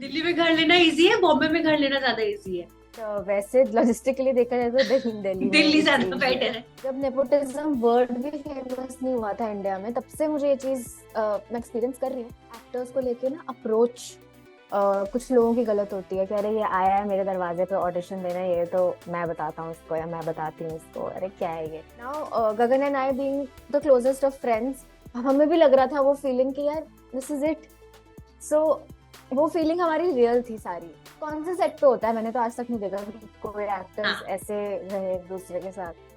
दिल्ली में घर लेना इजी है, बॉम्बे में घर लेना ज्यादा इजी है? तो वैसे लॉजिस्टिकली देखा जाए तो दिल्ली में दिल्ली इट्स ज्यादा इजी है। बेटर है। जब नेपोटिज्म वर्ड भी फेमस नहीं हुआ था इंडिया में, तब से मुझे ये चीज मैं एक्सपीरियंस कर रही हूँ। एक्टर्स को लेके ना अप्रोच कुछ लोगों की गलत होती है कि अरे ये आया है मेरे दरवाजे पे ऑडिशन देना, ये तो मैं बताता हूँ उसको या मैं बताती हूँ उसको, अरे क्या है ये। Now Gagan and I being the closest of friends, हमें भी लग रहा था वो फीलिंग कि यार दिस इज इट। सो वो फीलिंग हमारी रियल थी सारी। कौन से सेट पे होता है, मैंने तो आज तक नहीं देखा कि कोई एक्टर्स हाँ। ऐसे रहे एक दूसरे के साथ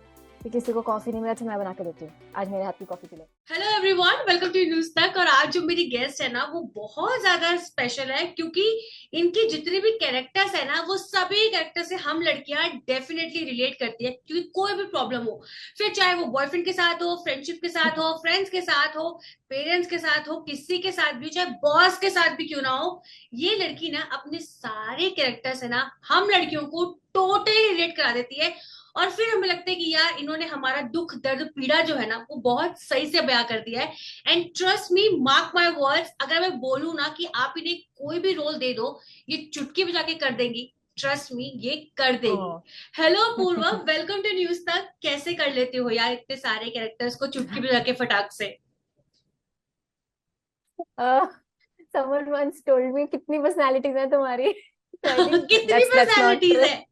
कि किसी को कॉफी नहीं मिला तो मैं बना के देती हूँ, आज मेरे हाथ की कॉफी पी ले। Hello everyone, welcome to news Tak. और आज जो मेरी गेस्ट है ना वो बहुत ज्यादा स्पेशल है, क्योंकि इनकी जितने भी कैरेक्टर्स है ना वो सभी कैरेक्टर से हम लड़कियां डेफिनेटली रिलेट करती है। क्योंकि कोई भी प्रॉब्लम हो, फिर चाहे वो बॉयफ्रेंड के साथ हो, फ्रेंडशिप के साथ हो, फ्रेंड्स के साथ हो, पेरेंट्स के साथ हो, किसी के साथ भी, चाहे बॉस के साथ भी क्यों ना हो, ये लड़की ना अपने सारे कैरेक्टर्स है ना हम लड़कियों को टोटली रिलेट करा देती है। और फिर हमें लगता है कि यार इन्होंने हमारा दुख दर्द पीड़ा जो है ना वो बहुत सही से बयां कर दिया है। And trust me, mark my words, अगर मैं बोलूं ना कि आप इन्हें कोई भी रोल दे दो, ये चुटकी बजा के कर देंगी। ट्रस्ट मी, ये कर देगी। हाँ। Hello Purva, welcome to news Tak. कैसे कर लेते हो यार इतने सारे कैरेक्टर्स को चुटकी बजा के फटाक से? समवन वंस टोल्ड मी कितनी पर्सनालिटीज है तुम्हारी। तो आई थिंक कितनी दैट्स नॉट पर्सनालिटीज ट्रू। है?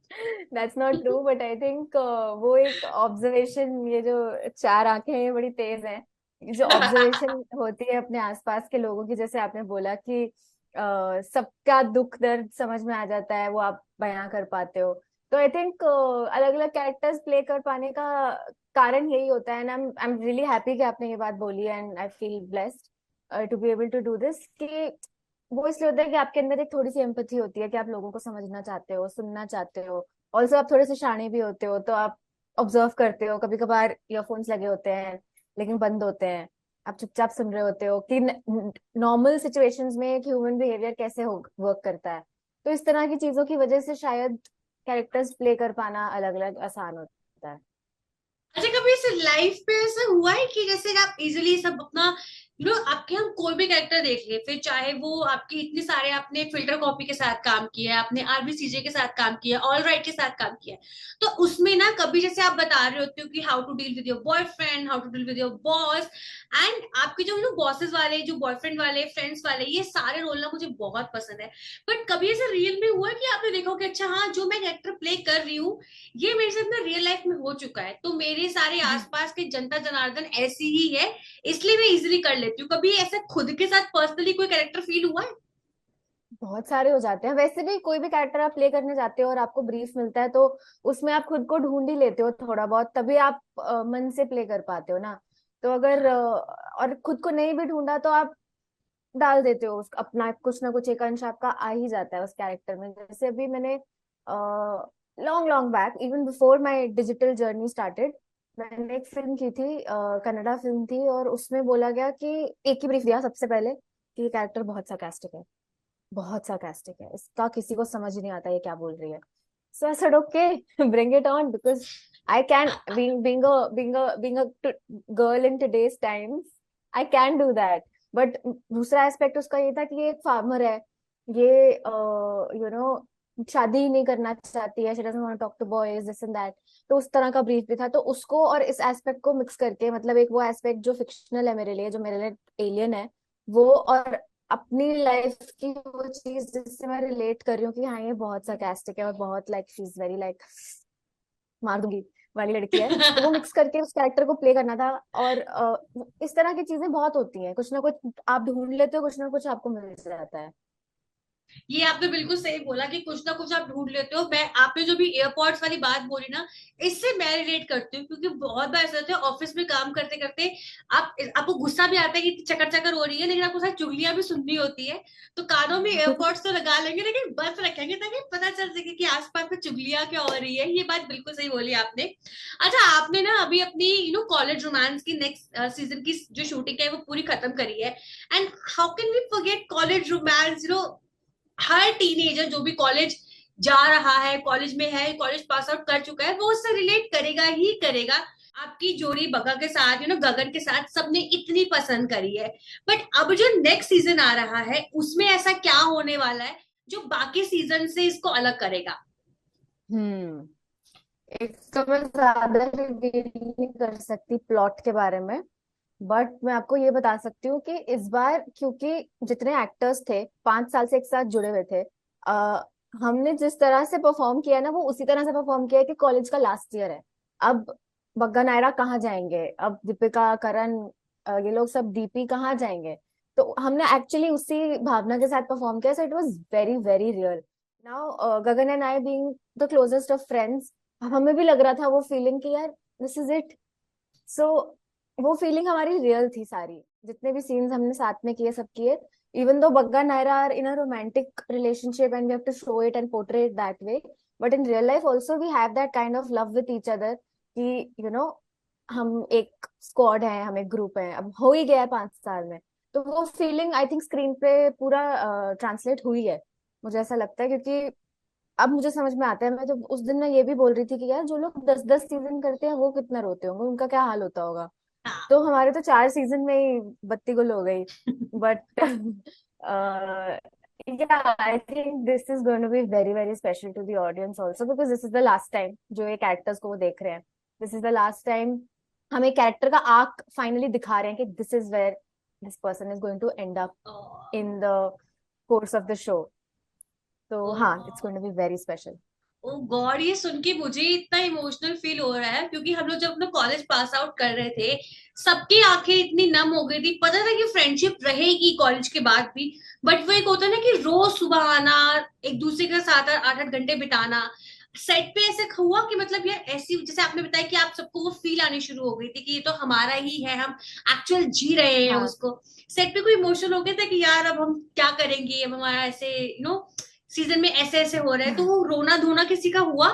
That's not true, but I think वो एक ऑब्जर्वेशन, ये जो चार आंखें हैं ये बड़ी तेज हैं। ये जो ऑब्जर्वेशन होती है अपने आसपास के लोगों की, जैसे आपने बोला कि सबका दुख दर्द समझ में आ जाता है, वो आप बयां कर पाते हो। तो आई थिंक अलग अलग कैरेक्टर्स प्ले कर पाने का कारण यही होता है। And I am really happy कि आपने ये बात बोली, and I feel blessed to be able to do this. कि वो इसलिए होता है कि आपके अंदर एक थोड़ी सी एम्पैथी होती है कि आप लोगों को समझना चाहते हो, सुनना चाहते हो। ऑल्सो आप थोड़े से शाणे भी होते हो, तो आप ऑब्जर्व करते हो। कभी कभार ईयरफोन्स लगे होते हैं लेकिन बंद होते हैं, आप चुपचाप सुन रहे होते हो कि नॉर्मल सिचुएशंस में एक ह्यूमन बिहेवियर कैसे हो वर्क करता है। तो इस तरह की चीजों की वजह से शायद कैरेक्टर्स प्ले कर पाना अलग अलग आसान होता है। अच्छा, कभी ऐसे लाइफ पे ऐसा हुआ है कि जैसे आप इजिली सब अपना आपके हम कोई भी कैरेक्टर देख ले, फिर चाहे वो आपकी इतने सारे, आपने फिल्टर कॉपी के साथ काम किया है, आपने आरबीसीजे के साथ काम किया है, ऑल राइट के साथ काम किया है, तो उसमें ना कभी जैसे आप बता रहे होते हो कि how to deal with your boyfriend, how to deal with your boss, and आपके जो बॉसेस वाले, जो बॉयफ्रेंड वाले, फ्रेंड्स वाले, ये सारे रोल ना मुझे बहुत पसंद है। बट कभी ऐसा रियल में हुआ है कि आपने देखा हो कि अच्छा हाँ, जो मैं कैरेक्टर प्ले कर रही हूँ ये मेरे साथ में रियल लाइफ में हो चुका है, तो मेरे सारे आसपास के जनता जनार्दन ऐसी ही है, इसलिए मैं इजिली कर लेती हूँ। कभी ऐसा खुद के साथ पर्सनली कोई कैरेक्टर फील हुआ है? बहुत सारे हो जाते हैं। वैसे भी कोई भी कैरेक्टर आप प्ले करने जाते हो और आपको ब्रीफ मिलता है, तो उसमें आप खुद को ढूंढ ही लेते हो थोड़ा बहुत, तभी आप मन से प्ले कर पाते हो ना। तो अगर और खुद को नहीं भी ढूंढा तो आप डाल देते हो अपना कुछ ना कुछ एक अंश आपका आ ही जाता है उस कैरेक्टर में। जैसे अभी मैंने long long back, even before my digital journey started, मैंने एक फिल्म की थी, कन्नड़ा फिल्म थी, और उसमें बोला गया कि एक ही ब्रीफ दिया सबसे पहले कि ये कैरेक्टर बहुत sarcastic है, बहुत sarcastic है, इसका किसी को समझ ही नहीं आता ये क्या बोल रही है। So I said okay, bring it on, because I can, being a girl in today's times, I can do that. But दूसरा एस्पेक्ट उसका ये था कि ये एक फार्मर है, ये शादी ही नहीं करना चाहती है, she doesn't want to talk to boys, this and that. तो उस तरह का ब्रीफ भी था, तो उसको और इस एस्पेक्ट को मिक्स करके, मतलब एक वो एस्पेक्ट जो फिक्शनल है मेरे लिए, जो मेरे लिए एलियन है, वो, और अपनी लाइफ की वो चीज जिससे मैं रिलेट कर रही हूँ कि हाँ ये बहुत sarcastic है और बहुत like she is very like मार दूंगी वाली लड़की है, तो वो मिक्स करके उस कैरेक्टर को प्ले करना था। और इस तरह की चीजें बहुत होती हैं, कुछ ना कुछ आप ढूंढ लेते हो, कुछ ना कुछ आपको मिल जाता है। ये आपने बिल्कुल सही बोला कि कुछ ना कुछ आप ढूंढ लेते हो। मैं, आपने जो भी एयरपोर्ट्स वाली बात बोली ना, इससे मैं रिलेट करती हूँ, क्योंकि बहुत बार ऐसा होता है ऑफिस में काम करते करते आपको गुस्सा भी आता है कि चक्कर चक्कर हो रही है, लेकिन आपको सारी चुगलियां भी सुननी होती है, तो कानों में एयरपोर्ट्स तो लगा लेंगे लेकिन बस रखेंगे ताकि पता चल सके कि आसपास में चुगलियां क्या हो रही है। ये बात बिल्कुल सही बोली आपने। अच्छा, आपने ना अभी अपनी कॉलेज रोमांस की नेक्स्ट सीजन की जो शूटिंग है वो पूरी खत्म करी है। And how can we forget college romance? हर टीनेजर जो भी कॉलेज जा रहा है, कॉलेज में है, कॉलेज पास आउट कर चुका है, वो उससे रिलेट करेगा ही करेगा। आपकी जोड़ी बगा के साथ, गगन के साथ सबने इतनी पसंद करी है। बट अब जो नेक्स्ट सीजन आ रहा है उसमें ऐसा क्या होने वाला है? जो बाकी सीजन से इसको अलग करेगा? हम्म एक तो मैं ज्यादा रिवील नहीं कर सकती प्लॉट के बारे में, बट मैं आपको ये बता सकती हूँ कि इस बार क्योंकि जितने एक्टर्स थे 5 साल से एक साथ जुड़े हुए थे, हमने जिस तरह से परफॉर्म किया ना वो उसी तरह से परफॉर्म किया है कि कॉलेज का लास्ट ईयर है। अब बग्गा नायरा कहाँ जाएंगे, अब दीपिका करण ये लोग सब डीपी कहाँ जाएंगे। तो हमने एक्चुअली उसी भावना के साथ परफॉर्म किया, so it was very very real. Now Gagan and I being the closest of friends, हमें भी लग रहा था वो फीलिंग कि यार दिस इज इट। सो वो फीलिंग हमारी रियल थी सारी, जितने भी सीन्स हमने साथ में किए सब किए। Even though Bagga Naira are in a romantic relationship and we have to show it and portray it that way, but in real life also we have that kind of love with each other कि हम एक squad है, हम एक group है, अब हो ही गया है 5 साल में। तो वो फीलिंग आई थिंक स्क्रीन पे पूरा ट्रांसलेट हुई है, मुझे ऐसा लगता है। क्योंकि अब मुझे समझ में आता है, मैं जब उस दिन मैं ये भी बोल रही थी कि यार जो लोग 10-10 सीजन करते हैं वो कितना रोते होंगे, उनका क्या हाल होता होगा। हाँ। तो हमारे तो 4 सीजन में ही बत्ती गुल हो गई। But yeah, I think this is going to be very very special to the audience also because this is the last time जो एक एक्टर्स को वो देख रहे हैं, this is the last time हम एक कैरेक्टर का आर्क फाइनली दिखा रहे हैं कि this is where this person is going to end up in the course of the show। तो हाँ, it's going to be very special। Oh God, ये सुन के मुझे इतना इमोशनल फील हो रहा है, क्योंकि हम लोग जब अपना कॉलेज पास आउट कर रहे थे सबकी आंखें इतनी नम हो गई थी, पता था कि फ्रेंडशिप रहेगी कॉलेज के बाद भी। बट वो एक होता है ना कि रोज सुबह आना, एक दूसरे के साथ 8-8 घंटे बिताना सेट पे, ऐसे हुआ कि मतलब यार ऐसी, जैसे आपने बताया कि आप सबको वो फील आनी शुरू हो गई थी कि ये तो हमारा ही है, हम एक्चुअल जी रहे हैं हाँ, उसको। सेट पे कोई इमोशन हो गया था कि यार अब हम क्या करेंगे, अब हमारा ऐसे सीजन में ऐसे ऐसे हो रहा है, तो वो रोना धोना किसी का हुआ?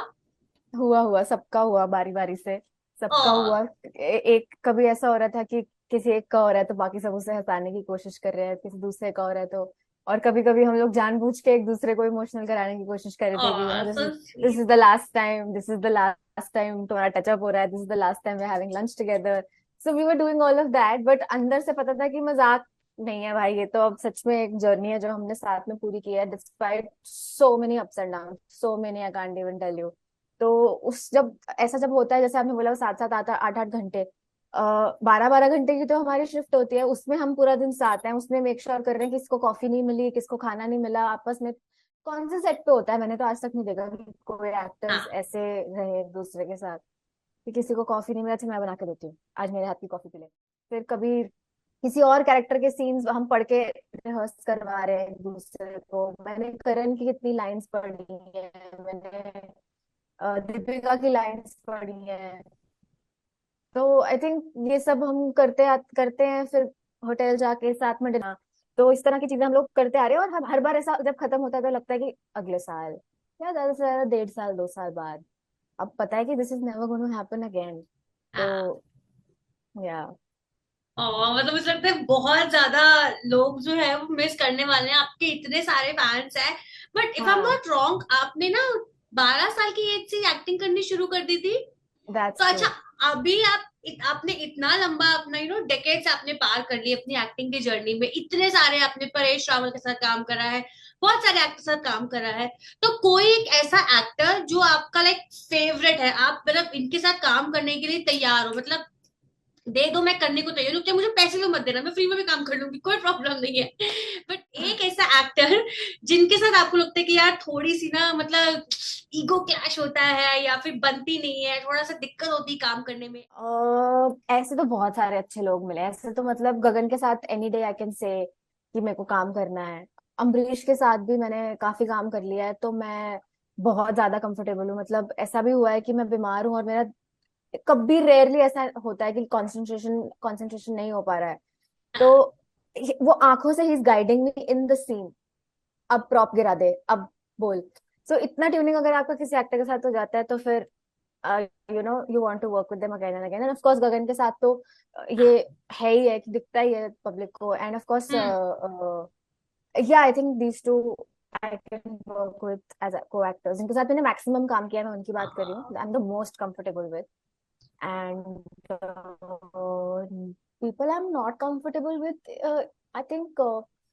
हुआ हुआ सबका हुआ बारी बारी से, ओ, सबका हुआ। एक कभी ऐसा हो रहा था कि किसी एक का हो रहा है तो बाकी सब उसे हंसाने की कोशिश कर रहे हैं, किसी दूसरे का हो रहा है तो। और कभी कभी हम लोग जानबूझ के एक दूसरे को इमोशनल कराने की कोशिश कर रहे थे कि so this is the last time, this is the last time तुम्हारा टचअप हो रहा है, this is the last time we are having lunch together. So we were doing all of that, but अंदर से पता था कि मजाक नहीं है भाई, ये तो अब सच में एक जर्नी है जो हमने साथ में पूरी की है, despite so many ups and down, so many I can't even tell you. तो उस जब ऐसा जब होता है जैसे आपने बोला 7-7 8-8 घंटे, 12-12 घंटे की तो हमारी शिफ्ट होती है, उसमें हम पूरा दिन साथ हैं, उसमें मेक श्योर कर रहे हैं किसको कॉफी नहीं मिली, किसको खाना नहीं मिला आपस में। कौन से सेट पे होता है, मैंने तो आज तक नहीं देखा कि कोई एक्टर्स हाँ। ऐसे रहे एक दूसरे के साथ कि किसी को कॉफी नहीं मिला, अच्छा मैं बना के देती हूँ, आज मेरे हाथ की कॉफी पी ले। फिर कभी किसी और कैरेक्टर के सीन्स हम पढ़ के रिहर्स करवा रहे हैं एक दूसरे को। मैंने करण की कितनी लाइंस पढ़ी है, मैंने दीपिका की लाइंस पढ़ी है। तो आई थिंक ये सब हम करते हैं, फिर होटल जाके साथ में डिनर। तो इस तरह की चीजें हम लोग करते आ रहे हैं, और हर बार ऐसा जब खत्म होता है तो लगता है कि अगले साल या ज्यादा से ज्यादा 1.5 साल 2 साल बाद। अब पता है कि this is never going to happen again. हाँ। तो या और मतलब मुझे लगता है बहुत ज्यादा लोग जो है वो मिस करने वाले हैं, आपके इतने सारे फैंस हैं। बट इफ आई एम हाँ, नॉट रॉन्ग, आपने ना 12 साल की एज से एक्टिंग करनी शुरू कर दी थी। तो दैट्स अच्छा, ट्रू। अभी आपने इतना लंबा अपना डेकेड्स आपने पार कर लिए अपनी एक्टिंग की जर्नी में, इतने सारे आपने परेश रावल के साथ काम करा है, बहुत सारे एक्टर के साथ काम करा है। तो कोई एक ऐसा एक्टर जो आपका लाइक फेवरेट है, आप मतलब इनके साथ काम करने के लिए तैयार हो, मतलब दे दो मैं करने को तैयार हूँ, चाहे मुझे पैसे भी मत देना, मैं फ्री में भी काम कर लूंगी, कोई प्रॉब्लम नहीं है। बट एक ऐसा एक्टर जिनके साथ आपको लगता है कि यार थोड़ी सी ना मतलब ईगो क्लैश होता है या फिर बनती नहीं है, थोड़ा सा दिक्कत होती है काम करने में। ऐसे तो बहुत सारे अच्छे लोग मिले, ऐसे तो मतलब गगन के साथ any day I can say कि मेरे को काम करना है। अम्बरीश के साथ भी मैंने काफी काम कर लिया है, तो मैं बहुत ज्यादा कंफर्टेबल हूँ। मतलब ऐसा भी हुआ है कि मैं बीमार हूँ और मेरा कभी रेयरली ऐसा होता है कि कंसंट्रेशन कंसंट्रेशन नहीं हो पा रहा है, तो हाँ। वो आंखों से ही is guiding me in the scene, अब प्रॉप गिरा दे, अब बोल। सो इतना ट्यूनिंग अगर आपका किसी एक्टर के साथ हो जाता है तो फिर you want to work with them again and again. And of course Gagan के साथ तो ये है ही है कि दिखता ही है पब्लिक को। And of course hmm. Yeah I think these two I can work with as co actors जिनके साथ मैंने मैक्सिमम काम किया है, मैं उनकी बात कर रही हूँ, I am the most comfortable with. and people I'm not comfortable with, I think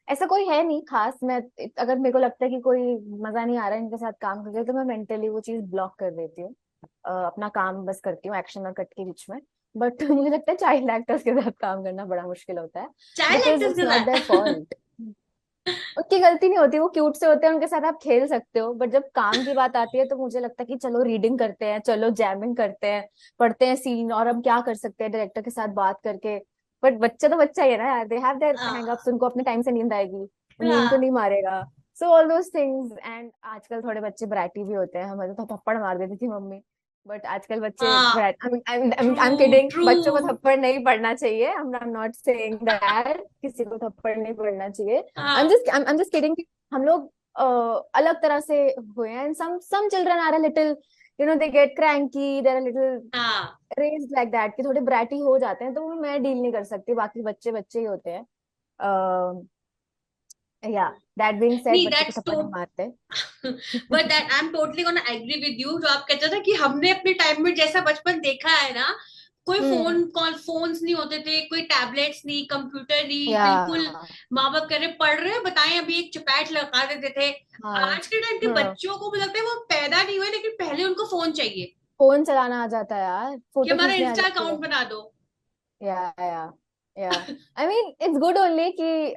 ऐसा कोई है नहीं खास। मैं अगर मेरे को लगता है कि कोई मजा नहीं आ रहा है इनके साथ काम करके, तो मैं मेंटली वो चीज ब्लॉक कर देती हूँ। अपना काम बस करती हूँ एक्शन और कट के बीच में। बट मुझे लगता है चाइल्ड एक्टर्स के साथ काम करना बड़ा मुश्किल होता है, चाइल्ड बिकॉज एक्टर्स इट्स के नॉट देयर साथ। फॉल्ट। उनकी गलती नहीं होती, वो क्यूट से होते हैं, उनके साथ आप खेल सकते हो। बट जब काम की बात आती है तो मुझे लगता है कि चलो रीडिंग करते हैं, चलो जैमिंग करते हैं, पढ़ते हैं सीन, और हम क्या कर सकते हैं डायरेक्टर के साथ बात करके। बट बच्चा तो बच्चा ही है ना यार, दे हैव देयर हैंगअप्स, उनको अपने टाइम से नींद आएगी, वो नींद तो हाँ नहीं मारेगा। So all those things. And आजकल थोड़े बच्चे ब्राइटी भी होते हैं, हमें तो थप्पड़ मार देती थी मम्मी। बट आजकल बच्चे हाँ, bright, true I am kidding, true. बच्चों को थप्पड़ नहीं पड़ना चाहिए, आई एम नॉट सेइंग दैट, किसी को थप्पड़ नहीं पड़ना चाहिए। हाँ I'm just kidding कि हम लोग अलग तरह से हुए हैं। And some children are a little, they get cranky, they're a little हाँ। raised like that, कि थोड़े ब्रैटी हो जाते हैं, तो वो मैं डील नहीं कर सकती, बाकी बच्चे बच्चे ही होते हैं। या दैट बीइंग सेड, नहीं, बच्चे को दैट्स थप्पड़ नहीं मारते। But that I am totally gonna agree with you, जो आप कहते थे कि हमने अपने टाइम में जैसा बचपन देखा है ना, कोई हम्म। फोन्स नहीं होते थे, कोई टैबलेट्स नहीं, कंप्यूटर नहीं, या बिल्कुल। माँ बाप कह रहे पढ़ रहे हो, बताएं, अभी एक चपैट लगा देते थे। हाँ आज के टाइम के हाँ, बच्चों को मुझे लगता है वो पैदा नहीं हुए लेकिन पहले उनको फोन चाहिए फोन चलाना आ जाता है यार, कि फोटो हमारा खींचने आ इंस्टा जाती है। अकाउंट बना दो। या या I mean it's good only कि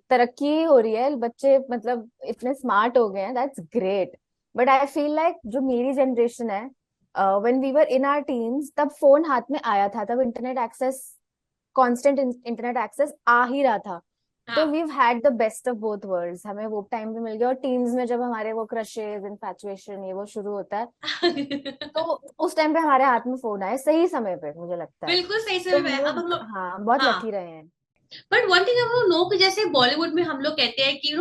तरक्की हो रही है, बच्चे मतलब इतने स्मार्ट हो गए हैं, that's great. But I feel like जो मेरी जनरेशन है, when we were in our teens, तब फोन हाथ में आया था, तब internet access, constant internet access आ ही रहा था। तो हाँ। We had the best of both worlds, हमें वो टाइम भी मिल गया। और टीन्स में जब हमारे वो क्रशेज, इन्फैचुएशन, ये वो शुरू होता है, तो उस टाइम पे हमारे हाथ में फोन आए सही समय पे, मुझे लगता है। बिल्कुल सही तो समय हम पे अब हम लोग लोग। हाँ बहुत हाँ, लकी रहे हैं। बट वन थिंग हम लोग नो कि जैसे बॉलीवुड में हम लोग कहते हैं कि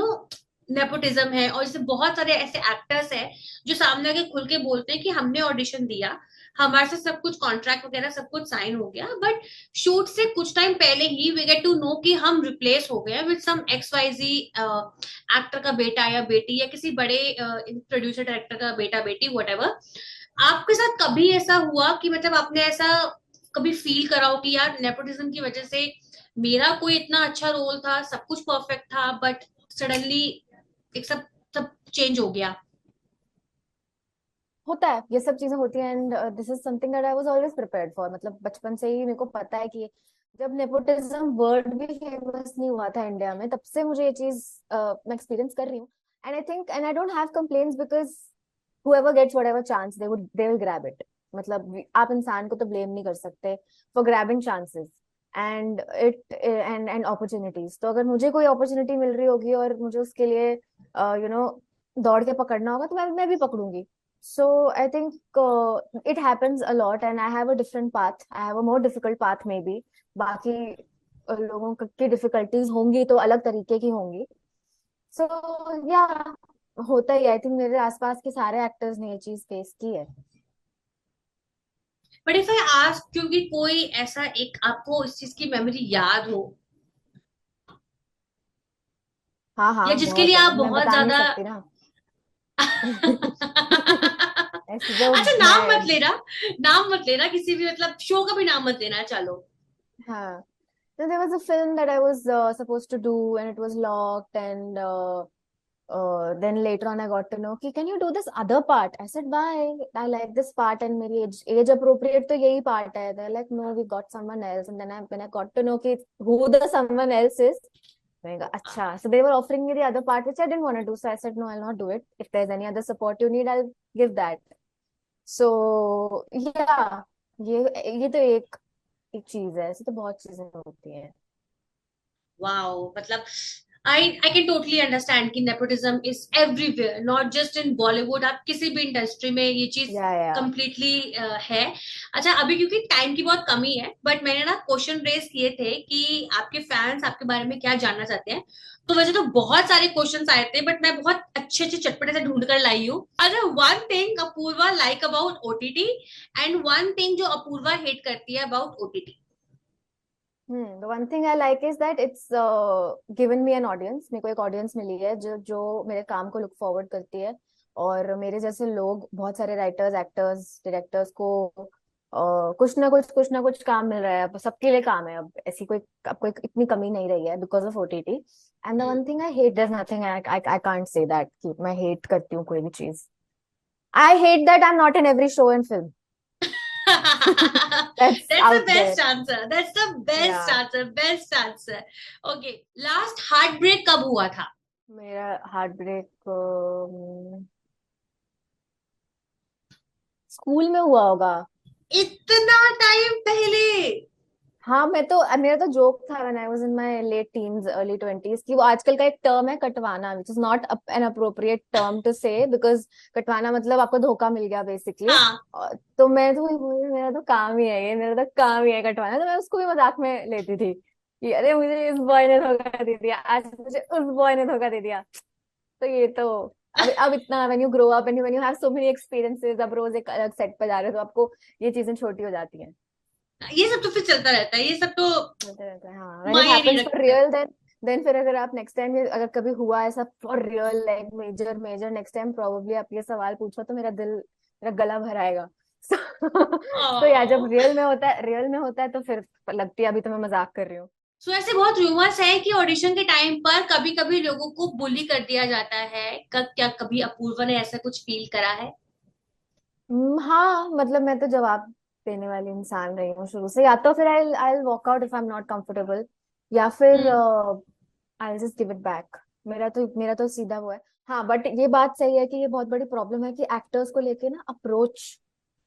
नेपोटिज्म है, और जैसे बहुत सारे ऐसे एक्टर्स हैं जो सामने आके खुल के बोलते हैं कि हमने ऑडिशन दिया, हमारे से सब कुछ कॉन्ट्रैक्ट वगैरह सब कुछ साइन हो गया, बट शूट से कुछ टाइम पहले ही वी गेट टू नो कि हम रिप्लेस हो गए with some X Y Z actor का बेटा या बेटी, या किसी बड़े प्रोड्यूसर डायरेक्टर का बेटा बेटी वट। आपके साथ कभी ऐसा हुआ कि मतलब आपने ऐसा कभी फील करा हो कि यार नेपोटिज्म की वजह से मेरा कोई इतना अच्छा रोल था, सब कुछ परफेक्ट था, बट सडनली एक सब सब चेंज हो गया। होता है, ये सब चीजें होती हैं। And this is something that I was always prepared for. मतलब बचपन से ही मेरे को पता है कि जब नेपोटिज्म वर्ड भी फेमस नहीं हुआ था इंडिया में, तब से मुझे ये चीज मैं एक्सपीरियंस कर रही हूँ। And I think, and I don't have complains, because whoever gets whatever chance, they will grab it। मतलब आप इंसान को तो ब्लेम नहीं कर सकते for grabbing chances and it and opportunities. तो अगर मुझे कोई अपॉर्चुनिटी मिल रही होगी और मुझे उसके लिए दौड़ के पकड़ना होगा, तो मैं भी पकड़ूंगी। So I think it happens a lot, and I have a different path, I have a more difficult path maybe. बाकी लोगों की डिफिकल्टीज होंगी तो अलग तरीके की होंगी। सो या होता ही, आई थिंक मेरे आसपास के सारे एक्टर्स ने ये चीज फेस की है। बट इफ आई आस्क, क्योंकि कोई ऐसा एक आपको इस चीज की मेमोरी याद हो, हाँ या हाँ जिसके बहुत लिए है, आप बट मैं बहुत बता नहीं ज्यादा सकती ना। ऐसे तो अच्छा, नाम मत मैं, लेना, नाम मत लेना, किसी भी मतलब शो का भी नाम मत लेना, चलो। हाँ, so there was a film that I was supposed to do, and it was locked, and then later on I got to know कि can you do this other part? I said bye, I like this part and मेरी age appropriate तो यही part है। They're like no, we got someone else, and then when I got to know कि who the someone else is, मैंने कहा अच्छा। So they were offering me the other part which I didn't want to do, so I said no, I'll not do it. If there's any other support you need, I'll give that. So yeah, ये तो एक एक चीज है, ऐसे तो बहुत चीजें होती हैं। वाओ, मतलब आई कैन टोटली अंडरस्टैंड कि nepotism is everywhere, not just in Bollywood, आप किसी भी इंडस्ट्री में ये चीज या कंप्लीटली है। अच्छा, अभी क्योंकि टाइम की बहुत कमी है, बट मैंने ना क्वेश्चन रेज किए थे कि आपके फैंस आपके बारे में क्या जानना चाहते हैं, तो वैसे तो बहुत सारे क्वेश्चंस आए थे, बट मैं बहुत अच्छे अच्छे चटपटे से ढूंढ कर लाई हूँ। अच्छा, one thing Apoorva like about OTT, and one thing जो अपूर्वा हेट करती है about OTT. the one thing I like is that it's given me an audience। मेरे को एक ऑडियंस मिली है जो जो मेरे काम को लुक फॉरवर्ड करती है, और मेरे जैसे लोग, बहुत सारे राइटर्स, एक्टर्स, डायरेक्टर्स को कुछ ना कुछ काम मिल रहा है, अब सबके लिए काम है, अब ऐसी कोई, अब कोई इतनी कमी नहीं रही है because of OTT. And the hmm. One thing I hate, there nothing I can't say that कि मैं हेट करती हूँ कोई भी चीज। I hate that I am not in every show and film. That's That's the out best there. answer. That's the best या answer. Best answer. Okay. Last heartbreak कब हुआ था? मेरा हार्ट ब्रेक स्कूल में हुआ होगा। इतना टाइम पहले? हाँ, मैं तो, मेरा तो जोक था when I was in my late teens early twenties कि वो आजकल का एक टर्म है कटवाना, which is not an appropriate term to say, because कटवाना मतलब आपको धोखा मिल गया बेसिकली। हाँ। तो मैं तो वही बोली, मेरा तो काम ही है ये, मेरा तो काम ही है कटवाना, तो मैं उसको भी मजाक में लेती थी कि अरे मुझे इस बॉय ने धोखा दे दिया, आज मुझे उस बॉय ने धोखा दे दिया। तो ये तो, अब इतना when you grow up and when you have so many experiences, अब रोज एक अलग सेट पे जा रहे हो तो आपको ये चीजें छोटी हो जाती हैं। ये सब तो फिर चलता रहता है, ये सब तो होता रहता है, हाँ, व्हेन इट मायने नहीं हैपेंस फॉर रखता। रियल, देन फिर अगर आप नेक्स्ट टाइम, अगर कभी हुआ ऐसा for real, like major major next time probably आप ये सवाल पूछो तो मेरा गला भर आएगा। तो या जब ओह। रियल में होता है तो फिर लगती है अभी तो मैं मजाक कर रही हूँ। सो ऐसे बहुत रूमर्स है कि ऑडिशन के टाइम पर कभी कभी लोगों को बुली कर दिया जाता है। क्या कभी अपूर्वा ने ऐसा कुछ फील करा है? हाँ, मतलब मैं तो जवाब देने वाली इंसान रही हूँ शुरू से, या तो फिर I walk out if I am not comfortable, या फिर hmm. I just give it back. मेरा तो सीधा वो है। हाँ, बट ये बात सही है कि ये बहुत बड़ी प्रॉब्लम है कि एक्टर्स को लेके ना अप्रोच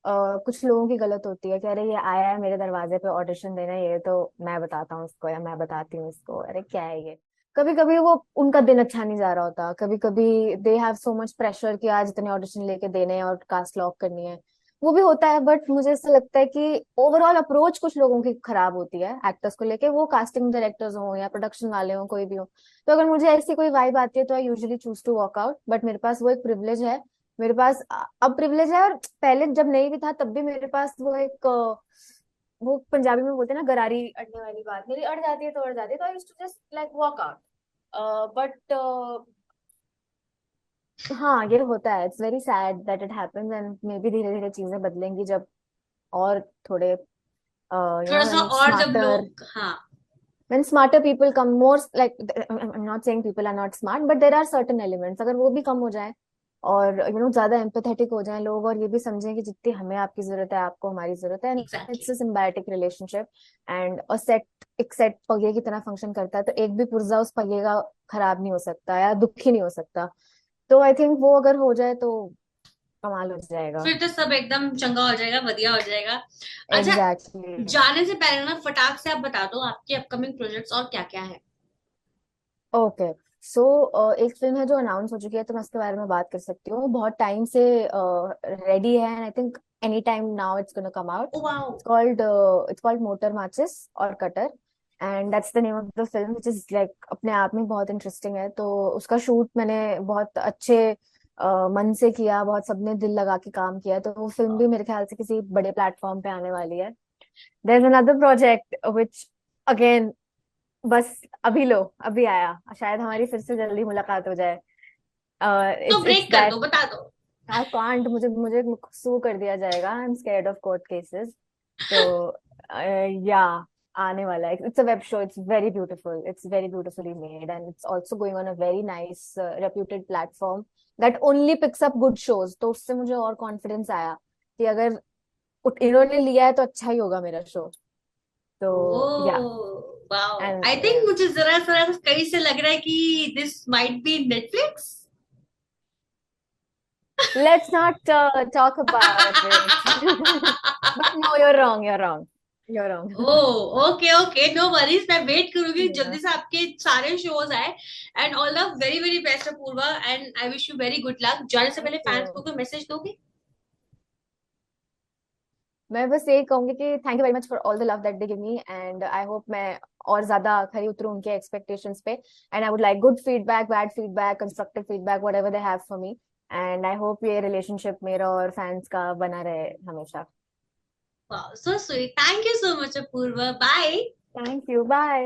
कुछ लोगों की गलत होती है कि अरे ये आया है मेरे दरवाजे पे ऑडिशन देने, ये तो मैं बताता हूँ इसको या मैं बताती हूँ इसको, अरे क्या है ये। कभी कभी वो उनका दिन अच्छा नहीं जा रहा होता, कभी कभी they have so much pressure कि आज इतने ऑडिशन लेके देने हैं और कास्ट लॉक करनी है, वो भी होता है। बट मुझे ऐसा लगता है कि ओवरऑल अप्रोच कुछ लोगों की खराब होती है एक्टर्स को लेके, वो कास्टिंग डायरेक्टर्स हो या प्रोडक्शन वाले हो, कोई भी हो। तो अगर मुझे ऐसी कोई वाइब आती है तो I usually choose to walk out, but मेरे पास वो एक प्रिविलेज है। मेरे पास अब प्रिविलेज है, और पहले जब नहीं भी था तब भी मेरे पास वो एक वो पंजाबी में बोलते हैं ना, गरारी अड़ने वाली बात, मेरी अड़ जाती है तो अड़ जाती है, तो I used to just like walk out. But हाँ, ये होता है, it's very sad that it happens, and maybe धीरे धीरे चीजें बदलेंगी जब और थोड़े थोड़ा सा when और जब smarter लोग, हाँ। when smarter people come more, like I'm not saying people are not smart, but there are certain elements, अगर वो भी कम हो जाए और ज्यादा एम्पैथेटिक हो जाए लोग, और ये भी समझें कि जितनी हमें आपकी जरूरत है आपको हमारी जरूरत है, it's exactly. A symbiotic relationship, and a set, एक सेट पहिए की तरह फंक्शन करता है, तो एक भी पुर्जा उस पहिए का खराब नहीं हो सकता या दुखी नहीं हो सकता। तो आई थिंक वो अगर हो जाए तो कमाल हो जाएगा। फिर तो सब एकदम चंगा हो जाएगा, बढ़िया हो जाएगा। अच्छा, एग्जैक्टली। जाने से पहले ना फटाक से आप बता दो आपके अपकमिंग प्रोजेक्ट्स और क्या क्या है। ओके, सो एक फिल्म है जो अनाउंस हो चुकी है, तो मैं उसके बारे में बात कर सकती हूँ, बहुत टाइम से रेडी है, and I think any time now it's gonna come out. Oh wow. It's called motor माचिस और cutter, and that's the name of the film, which is like अपने आप में बहुत इंटरेस्टिंग है। तो उसका शूट मैंने बहुत अच्छे मन से किया, बहुत सबने दिल लगा के काम किया, तो वो फिल्म भी मेरे ख्याल से किसी बड़े प्लेटफॉर्म पे आने वाली है। There is another project which, again, बस अभी लो, अभी आया, शायद हमारी फिर से जल्दी मुलाकात हो जाए। तो इट्स ब्रेक कर दैट दो, बता दो। आई कांट, मुझे मुझे सू कर दिया जाएगा, I am scared of court cases. तो या आने वाला है, it's a web show, it's very beautifully made, and it's also going on a very nice reputed platform that only picks up good shows, तो उससे मुझे और कॉन्फिडेंस आया कि अगर इन्होंने लिया है तो अच्छा ही होगा मेरा शो। तो या, oh wow. I think and मुझे जरा जरा कहीं से लग रहा है कि this might be Netflix. let's not talk about it. But no, you're wrong. You're wrong. You're oh wrong. Okay okay, no worries, मैं वेट करूंगी Yeah. जल्दी से आपके सारे शोज आए। And all the very very best Apoorva, and I wish you very good luck. जाने से Thank पहले फैंस को you. कोई मैसेज दोगे? मैं बस यही कहूंगी कि thank you very much for all the love that they give me, and I hope मैं और ज्यादा खरी उतरूं उनके एक्सपेक्टेशंस पे, and I would like good feedback, bad feedback, constructive feedback, whatever they have for me, and I hope ये relationship मेरा और फैंस का बना रहे हमेशा। Wow, so sweet, thank you so much Apoorva, bye. Thank you, bye.